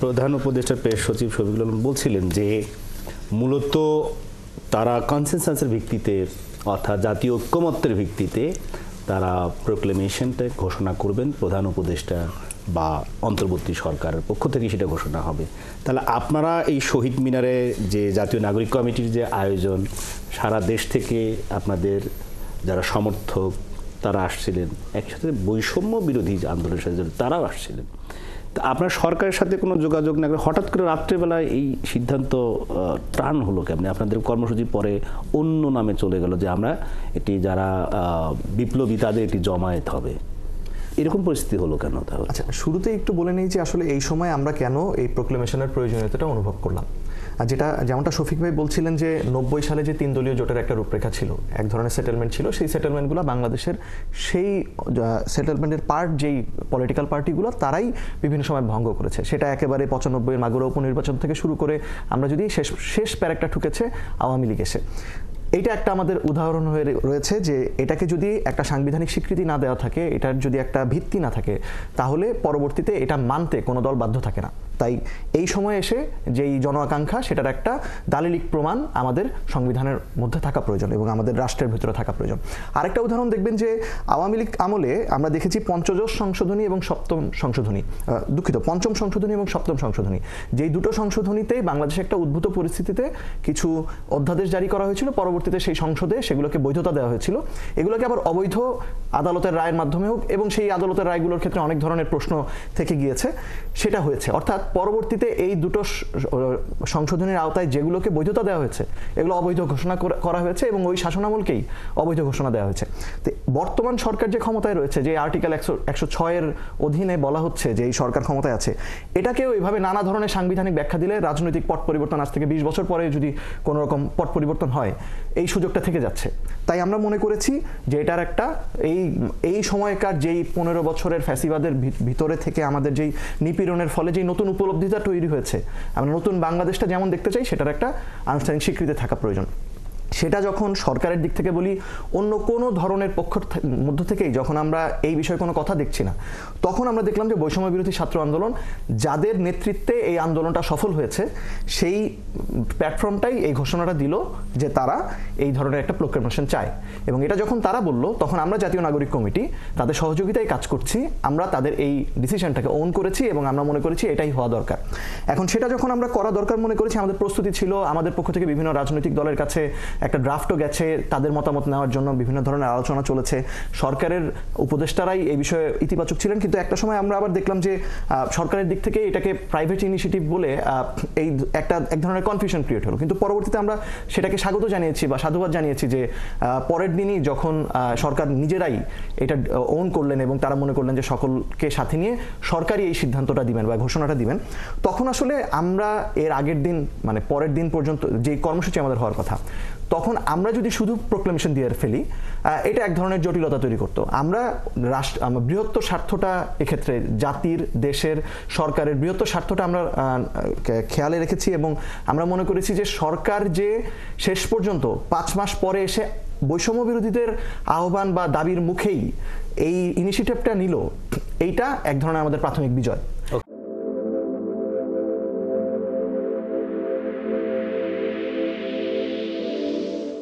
প্রধান উপদেষ্টা প্রেস সচিব শফিকুল আলম বলছিলেন যে মূলত তারা কনসেনসাসের ভিত্তিতে অর্থাৎ জাতীয় ঐক্যমত্যের ভিত্তিতে তারা প্রোক্লেমেশনটা ঘোষণা করবেন প্রধান উপদেষ্টা বা অন্তর্বর্তী সরকারের পক্ষ থেকে সেটা ঘোষণা হবে। তাহলে আপনারা এই শহীদ মিনারে যে জাতীয় নাগরিক কমিটির যে আয়োজন, সারা দেশ থেকে আপনাদের যারা সমর্থক তারা আসছিলেন, একসাথে বৈষম্য বিরোধী আন্দোলনের সাথে তারাও আসছিলেন, তা আপনার সরকারের সাথে কোনো যোগাযোগ না করে হঠাৎ করে রাত্রেবেলায় এই সিদ্ধান্ত ত্রাণ হলো কেমনি? আপনাদের কর্মসূচি পরে অন্য নামে চলে গেল যে আমরা এটি যারা বিপ্লবী তাদের এটি জমায়েত হবে, এরকম পরিস্থিতি হলো কেন? তাহলে আচ্ছা, শুরুতে একটু বলে নেই যে আসলে এই সময় আমরা কেন এই প্রোক্লেমেশনের প্রয়োজনীয়তাটা অনুভব করলাম। আর যেমনটা শফিক ভাই বলছিলেন যে 90 সালে যে 3 দলীয় জোটের একটা রূপরেখা ছিল, এক ধরনের সেটেলমেন্ট ছিল, সেই সেটেলমেন্টগুলো বাংলাদেশের সেই সেটেলমেন্টের পার্ট যেই পলিটিক্যাল পার্টিগুলো তারাই বিভিন্ন সময় ভঙ্গ করেছে। সেটা একেবারে 95-এর মাগুরা উপনির্বাচন থেকে শুরু করে আমরা যদি শেষ প্যারেকটা ঠুকেছে আওয়ামী লীগ এসে। এইটা একটা আমাদের উদাহরণ হয়ে রয়েছে যে এটাকে যদি একটা সাংবিধানিক স্বীকৃতি না দেওয়া থাকে, এটার যদি একটা ভিত্তি না থাকে, তাহলে পরবর্তীতে এটা মানতে কোনো দল বাধ্য থাকে না। তাই এই সময় এসে যেই জন আকাঙ্ক্ষা সেটার একটা দালিলিক প্রমাণ আমাদের সংবিধানের মধ্যে থাকা প্রয়োজন এবং আমাদের রাষ্ট্রের ভিতরে থাকা প্রয়োজন। আরেকটা উদাহরণ দেখবেন যে আওয়ামী লীগ আমলে আমরা দেখেছি পঞ্চদশ সংশোধনী এবং সপ্তম সংশোধনী, পঞ্চম সংশোধনী এবং সপ্তম সংশোধনী, যেই দুটো সংশোধনীতেই বাংলাদেশে একটা উদ্ভূত পরিস্থিতিতে কিছু অধ্যাদেশ জারি করা হয়েছিল, পরবর্তীতে সেই সংসদে সেগুলোকে বৈধতা দেওয়া হয়েছিল। এগুলোকে আবার অবৈধ আদালতের রায়ের মাধ্যমে হোক, এবং সেই আদালতের রায়গুলোর ক্ষেত্রে অনেক ধরনের প্রশ্ন থেকে গিয়েছে, সেটা হয়েছে। অর্থাৎ পরবর্তীতে এই দুটো সংশোধনের আওতায় যেগুলোকে বৈধতা দেওয়া হয়েছে এগুলো অবৈধ ঘোষণা করা হয়েছে এবং ওই শাসনামলকেই অবৈধ ঘোষণা দেওয়া হয়েছে। তো বর্তমান সরকার যে ক্ষমতায় রয়েছে, যে আর্টিকেল 106-এর অধীনে বলা হচ্ছে যে এই সরকার ক্ষমতায় আছে, এটাকেও এইভাবে নানা ধরনের সাংবিধানিক ব্যাখ্যা দিলে রাজনৈতিক পট পরিবর্তন আজ থেকে 20 বছর পরে যদি কোনো রকম পট পরিবর্তন হয়, এই সুযোগটা থেকে যাচ্ছে। তাই আমরা মনে করেছি যে এটার একটা এই সময়কার যেই 15 বছরের ফ্যাসিবাদের ভিতরে থেকে আমাদের যেই নিপীড়নের ফলে যেই নতুন উপলব্ধিটা তৈরি হয়েছে, আমরা নতুন বাংলাদেশটা যেমন দেখতে চাই, সেটার একটা আনুষ্ঠানিক স্বীকৃতি থাকা প্রয়োজন। সেটা যখন সরকারের দিক থেকে বলি, অন্য কোনো ধরনের পক্ষের মধ্য থেকেই যখন আমরা এই বিষয়ে কোনো কথা দেখছি না, তখন আমরা দেখলাম যে বৈষম্য বিরোধী ছাত্র আন্দোলন, যাদের নেতৃত্বে এই আন্দোলনটা সফল হয়েছে, সেই প্ল্যাটফর্মটাই এই ঘোষণাটা দিল যে তারা এই ধরনের একটা প্রোক্লেমেশন চায়। এবং এটা যখন তারা বলল, তখন আমরা জাতীয় নাগরিক কমিটি তাদের সহযোগিতায় কাজ করছি, আমরা তাদের এই ডিসিশনটাকে ওন করেছি এবং আমরা মনে করেছি এটাই হওয়া দরকার। এখন সেটা যখন আমরা করা দরকার মনে করেছি, আমাদের প্রস্তুতি ছিল, আমাদের পক্ষ থেকে বিভিন্ন রাজনৈতিক দলের কাছে একটা ড্রাফটও গেছে, তাদের মতামত নেওয়ার জন্য বিভিন্ন ধরনের আলোচনা চলেছে। সরকারের উপদেষ্টারাই এই বিষয়ে ইতিবাচক ছিলেন, কিন্তু একটা সময় আমরা আবার দেখলাম যে সরকারের দিক থেকে এটাকে প্রাইভেট ইনিশিয়েটিভ বলে এক ধরনের কনফিউশন ক্রিয়েট হলো। কিন্তু পরবর্তীতে আমরা সেটাকে স্বাগত জানিয়েছি বা সাধুবাদ জানিয়েছি যে পরের দিনই যখন সরকার নিজেরাই এটা ওন করলেন এবং তারা মনে করলেন যে সকলকে সাথে নিয়ে সরকারই এই সিদ্ধান্তটা দিবেন বা ঘোষণাটা দিবেন, তখন আসলে আমরা এর আগের দিন মানে পরের দিন পর্যন্ত যে কর্মসূচি আমাদের হওয়ার কথা, তখন আমরা যদি শুধু প্রোক্লেমেশন দিয়ে ফেলি, এটা এক ধরনের জটিলতা তৈরি করতো। আমরা বৃহত্তর স্বার্থটা, এক্ষেত্রে জাতির, দেশের, সরকারের বৃহত্তর স্বার্থটা আমরা খেয়ালে রেখেছি এবং আমরা মনে করেছি যে সরকার যে শেষ পর্যন্ত 5 মাস পরে এসে বৈষম্য বিরোধীদের আহ্বান বা দাবির মুখেই এই ইনিশিয়েটিভটা নিল, এইটা এক ধরনের আমাদের প্রাথমিক বিজয়।